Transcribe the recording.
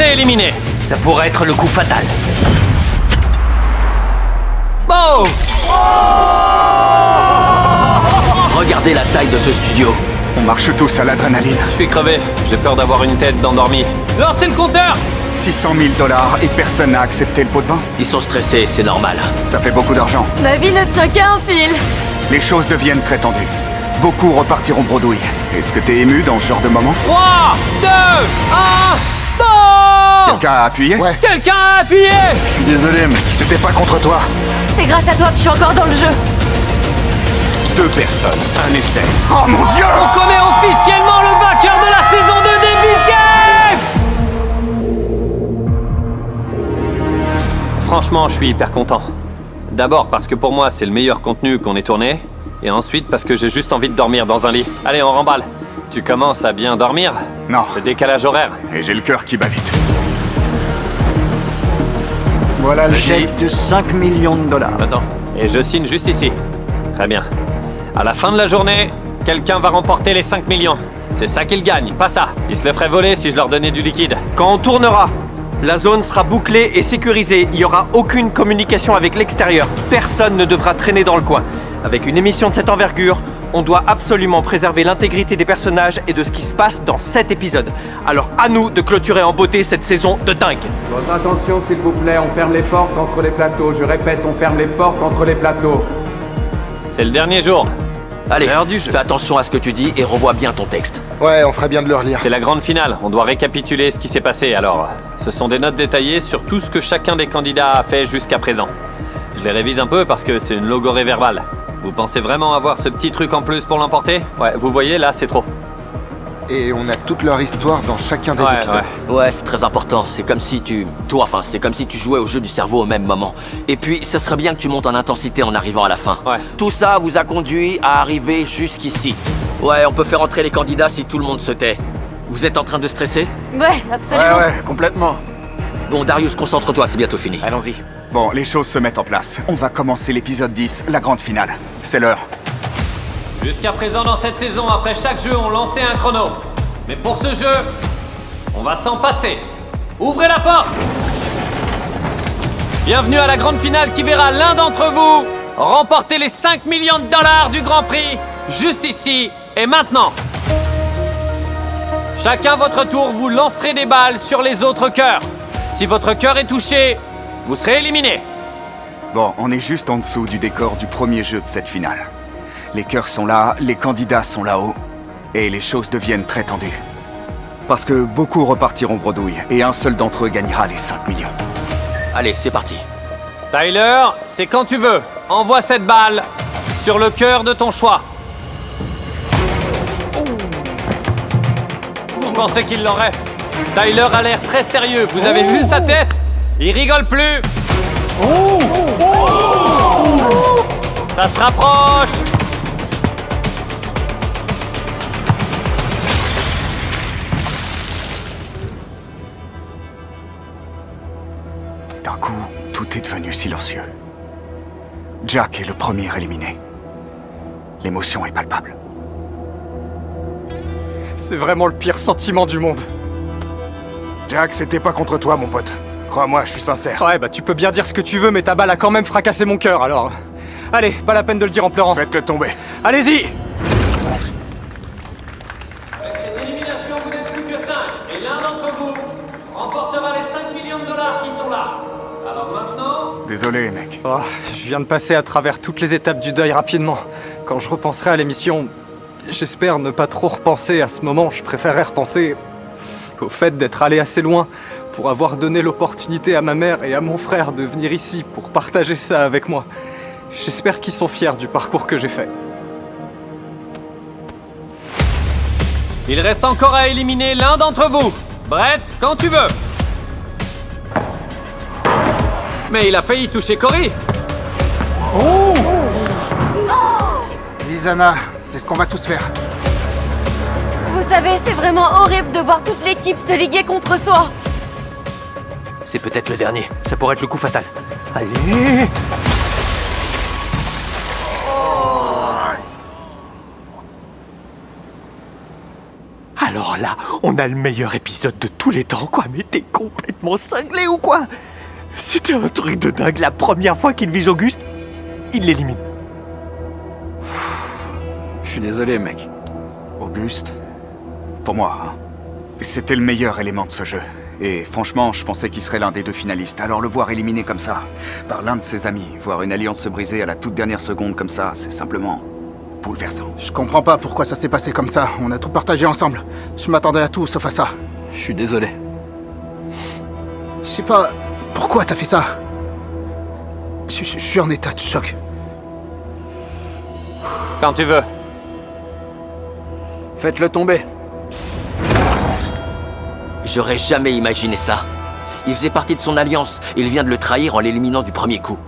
C'est éliminé. Ça pourrait être le coup fatal. Bon. Regardez la taille de ce studio. On marche tous à l'adrénaline. Je suis crevé. J'ai peur d'avoir une tête d'endormi. Lancez le compteur. 600 000 $ et personne n'a accepté le pot de vin. Ils sont stressés, c'est normal. Ça fait beaucoup d'argent. Ma vie ne tient qu'à un fil. Les choses deviennent très tendues. Beaucoup repartiront bredouille. Est-ce que t'es ému dans ce genre de moment? 3, 2, 1, bon. Quelqu'un a appuyé? Ouais. Quelqu'un a appuyé. Je suis désolé, mais c'était pas contre toi. C'est grâce à toi que je suis encore dans le jeu. 2 personnes, un essai. Oh mon Dieu! On connaît officiellement le vainqueur de la saison 2 des Beast Games. Franchement, je suis hyper content. D'abord parce que pour moi, c'est le meilleur contenu qu'on ait tourné. Et ensuite parce que j'ai juste envie de dormir dans un lit. Allez, on remballe. Tu commences à bien dormir? Non. Le décalage horaire. Et j'ai le cœur qui bat vite. Voilà le chèque de 5 millions de $. Attends. Et je signe juste ici. Très bien. À la fin de la journée, quelqu'un va remporter les 5 millions. C'est ça qu'ils gagnent, pas ça. Ils se le feraient voler si je leur donnais du liquide. Quand on tournera, la zone sera bouclée et sécurisée. Il n'y aura aucune communication avec l'extérieur. Personne ne devra traîner dans le coin. Avec une émission de cette envergure, on doit absolument préserver l'intégrité des personnages et de ce qui se passe dans cet épisode. Alors à nous de clôturer en beauté cette saison de dingue. Votre attention s'il vous plaît, on ferme les portes entre les plateaux. Je répète, on ferme les portes entre les plateaux. C'est le dernier jour. Allez, l'heure du jeu. fais attention à ce que tu dis et revois bien ton texte. Ouais, on ferait bien de le relire. C'est la grande finale. On doit récapituler ce qui s'est passé. Alors, ce sont des notes détaillées sur tout ce que chacun des candidats a fait jusqu'à présent. Je les révise un peu parce que c'est une logorée verbale. Vous pensez vraiment avoir ce petit truc en plus pour l'emporter? Ouais, vous voyez, là, c'est trop. Et on a toute leur histoire dans chacun des Ouais, épisodes. Ouais, c'est très important. C'est comme si c'est comme si tu jouais au jeu du cerveau au même moment. Et puis, ça serait bien que tu montes en intensité en arrivant à la fin. Ouais. Tout ça vous a conduit à arriver jusqu'ici. Ouais, on peut faire entrer les candidats si tout le monde se tait. Vous êtes en train de stresser? Ouais, absolument. Complètement. Bon, Darius, concentre-toi, c'est bientôt fini. Allons-y. Bon, les choses se mettent en place. On va commencer l'épisode 10, la grande finale. C'est l'heure. Jusqu'à présent dans cette saison, après chaque jeu, on lançait un chrono. Mais pour ce jeu, on va s'en passer. Ouvrez la porte! Bienvenue à la grande finale qui verra l'un d'entre vous remporter les 5 millions de $ du Grand Prix, juste ici et maintenant. Chacun à votre tour, vous lancerez des balles sur les autres cœurs. Si votre cœur est touché, vous serez éliminé. Bon, on est juste en dessous du décor du premier jeu de cette finale. Les cœurs sont là, les candidats sont là-haut. Et les choses deviennent très tendues. Parce que beaucoup repartiront bredouille, et un seul d'entre eux gagnera les 5 millions. Allez, c'est parti. Tyler, c'est quand tu veux. Envoie cette balle sur le cœur de ton choix. Je pensais qu'il l'aurait. Tyler a l'air très sérieux. Vous avez vu sa tête? Il rigole plus. Ça se rapproche. D'un coup, tout est devenu silencieux. Jack est le premier éliminé. L'émotion est palpable. C'est vraiment le pire sentiment du monde. Jack, c'était pas contre toi, mon pote. Crois-moi, je suis sincère. Ouais, bah tu peux bien dire ce que tu veux, mais ta balle a quand même fracassé mon cœur, alors... Allez, pas la peine de le dire en pleurant. Faites-le tomber. Allez-y! Avec cette élimination, vous n'êtes plus que 5. Et l'un d'entre vous remportera les 5 millions de $ qui sont là. Alors maintenant... Désolé, mec. Oh, je viens de passer à travers toutes les étapes du deuil rapidement. Quand je repenserai à l'émission, j'espère ne pas trop repenser à ce moment. Je préférerais repenser au fait d'être allé assez loin pour avoir donné l'opportunité à ma mère et à mon frère de venir ici pour partager ça avec moi. J'espère qu'ils sont fiers du parcours que j'ai fait. Il reste encore à éliminer l'un d'entre vous. Brett, quand tu veux. Mais il a failli toucher Cory. Lizana, c'est ce qu'on va tous faire. Vous savez, c'est vraiment horrible de voir toute l'équipe se liguer contre soi. C'est peut-être le dernier. Ça pourrait être le coup fatal. Allez! Alors Alors là, on a le meilleur épisode de tous les temps, quoi. Mais t'es complètement cinglé ou quoi? C'était un truc de dingue. La première fois qu'il vise Auguste, il l'élimine. Je suis désolé, mec. Auguste, pour moi, hein, c'était le meilleur élément de ce jeu. Et franchement, je pensais qu'il serait l'un des deux finalistes. Alors le voir éliminé comme ça, par l'un de ses amis, voir une alliance se briser à la toute dernière seconde comme ça, c'est simplement bouleversant. Je comprends pas pourquoi ça s'est passé comme ça. On a tout partagé ensemble. Je m'attendais à tout sauf à ça. Je suis désolé. Je sais pas pourquoi t'as fait ça. Je suis en état de choc. Quand tu veux. Faites-le tomber. J'aurais jamais imaginé ça. Il faisait partie de son alliance, et il vient de le trahir en l'éliminant du premier coup.